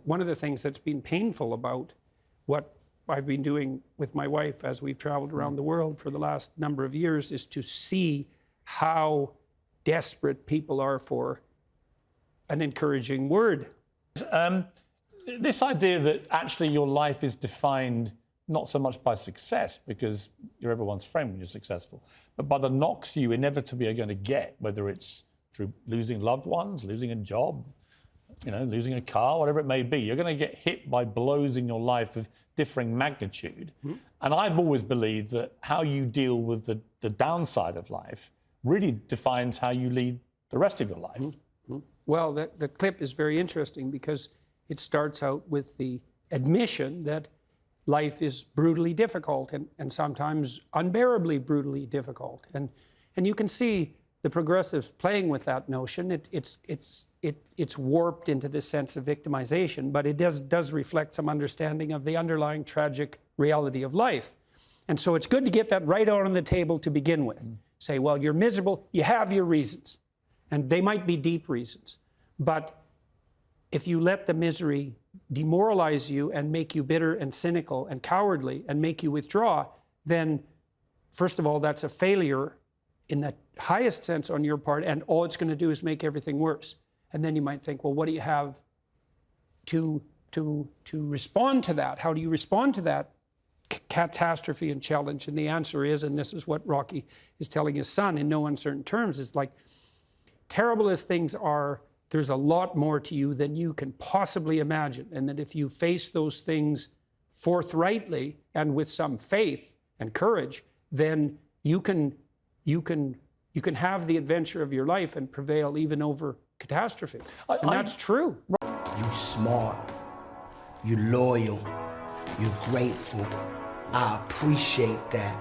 one of the things that's been painful about what I've been doing with my wife as we've traveled around the world for the last number of years is to see how desperate people are for an encouraging word. This idea that actually your life is defined not so much by success, because you're everyone's friend when you're successful, but by the knocks you inevitably are going to get, whether it's through losing loved ones, losing a job, losing a car, whatever it may be. You're going to get hit by blows in your life of differing magnitude. Mm-hmm. And I've always believed that how you deal with the downside of life really defines how you lead the rest of your life. Mm-hmm. Well, the clip is very interesting because it starts out with the admission that life is brutally difficult and sometimes unbearably brutally difficult. And you can see the progressives playing with that notion. It's warped into this sense of victimization, but it does reflect some understanding of the underlying tragic reality of life. And so it's good to get that right out on the table to begin with. Say, well, you're miserable, you have your reasons, and they might be deep reasons. But if you let the misery demoralize you and make you bitter and cynical and cowardly and make you withdraw, then first of all, that's a failure in the highest sense on your part, and all it's going to do is make everything worse. And then you might think, well, what do you have to respond to that? How do you respond to that catastrophe and challenge? And the answer is, and this is what Rocky is telling his son in no uncertain terms, is like, terrible as things are, there's a lot more to you than you can possibly imagine. And that if you face those things forthrightly and with some faith and courage, then you can have the adventure of your life and prevail even over catastrophe. And that's true. You smart, you loyal, you're grateful. I appreciate that.